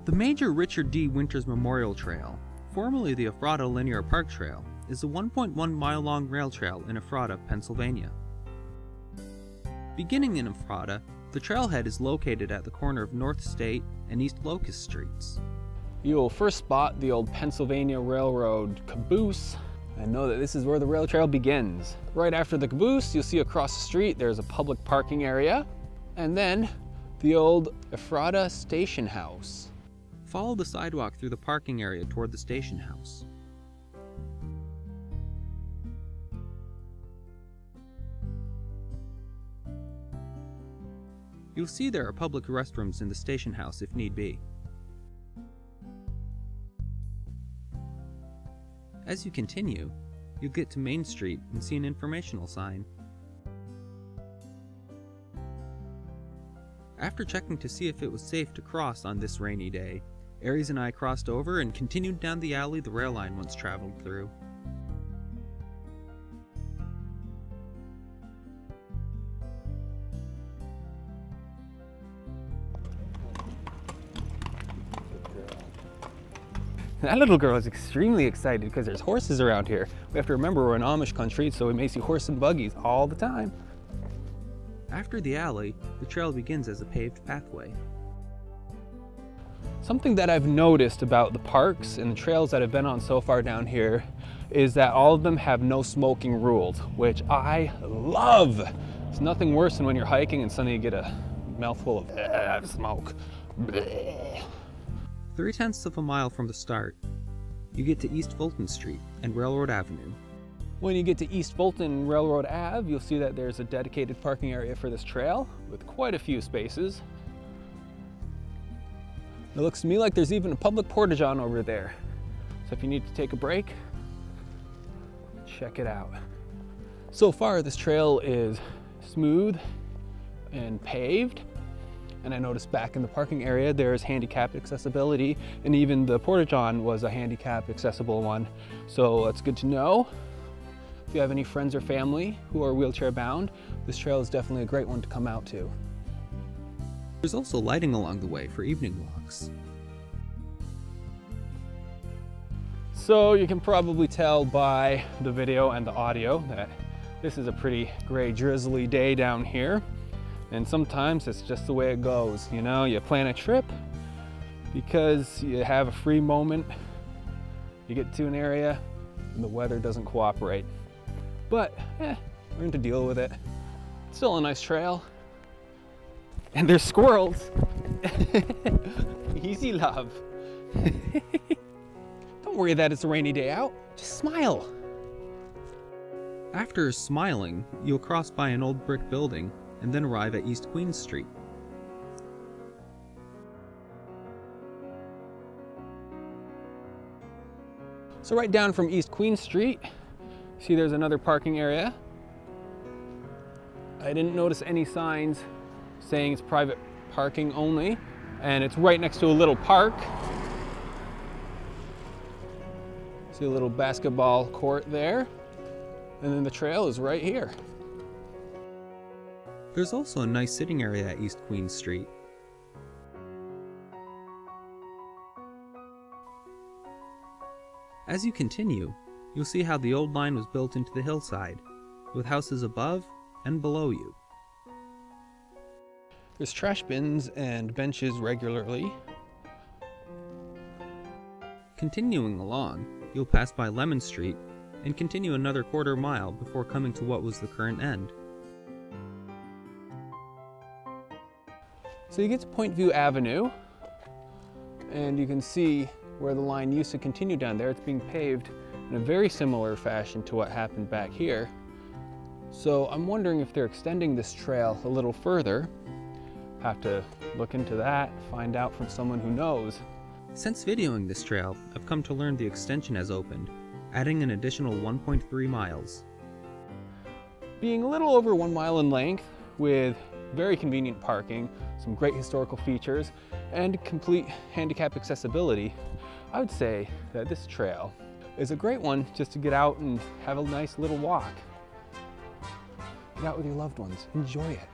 The major Richard D. Winters Memorial Trail, formerly the Ephrata Linear Park Trail, is a 1.1 mile long rail trail in Ephrata, Pennsylvania. Beginning in Ephrata, the trailhead is located at the corner of North State and East Locust Streets. You will first spot the old Pennsylvania Railroad caboose and know that this is where the rail trail begins. Right after the caboose, you'll see across the street there's a public parking area, and then the old Ephrata Station House. Follow the sidewalk through the parking area toward the station house. You'll see there are public restrooms in the station house if need be. As you continue, you'll get to Main Street and see an informational sign. After checking to see if it was safe to cross on this rainy day, Aries and I crossed over and continued down the alley the rail line once traveled through. That little girl is extremely excited because there's horses around here. We have to remember we're in Amish country, so we may see horse and buggies all the time. After the alley, the trail begins as a paved pathway. Something that I've noticed about the parks and the trails that I've been on so far down here is that all of them have no smoking rules, which I love. It's nothing worse than when you're hiking and suddenly you get a mouthful of smoke. Bleh. 3/10 of a mile from the start, you get to East Bolton Street and Railroad Avenue. When you get to East Bolton Railroad Ave, you'll see that there's a dedicated parking area for this trail with quite a few spaces. It looks to me like there's even a public porta-john over there. So if you need to take a break, check it out. So far, this trail is smooth and paved. And I noticed back in the parking area, there's handicap accessibility, and even the porta-john was a handicap accessible one. So that's good to know. If you have any friends or family who are wheelchair bound, this trail is definitely a great one to come out to. There's also lighting along the way for evening walks. So you can probably tell by the video and the audio that this is a pretty gray, drizzly day down here. And sometimes it's just the way it goes. You know, you plan a trip because you have a free moment, you get to an area and the weather doesn't cooperate. But, learn to deal with it. It's still a nice trail. And there's squirrels. Easy love. Don't worry that it's a rainy day out, just smile. After smiling, you'll cross by an old brick building and then arrive at East Queen Street. So right down from East Queen Street, see there's another parking area. I didn't notice any signs saying it's private parking only, and it's right next to a little park. See a little basketball court there, and then the trail is right here. There's also a nice sitting area at East Queen Street. As you continue, you'll see how the old line was built into the hillside, with houses above and below you. There's trash bins and benches regularly. Continuing along, you'll pass by Lemon Street and continue another quarter mile before coming to what was the current end. So you get to Point View Avenue, and you can see where the line used to continue down there. It's being paved in a very similar fashion to what happened back here. So I'm wondering if they're extending this trail a little further. Have to look into that, find out from someone who knows. Since videoing this trail, I've come to learn the extension has opened, adding an additional 1.3 miles. Being a little over 1 mile in length, with very convenient parking, some great historical features, and complete handicap accessibility, I would say that this trail is a great one just to get out and have a nice little walk. Get out with your loved ones, enjoy it.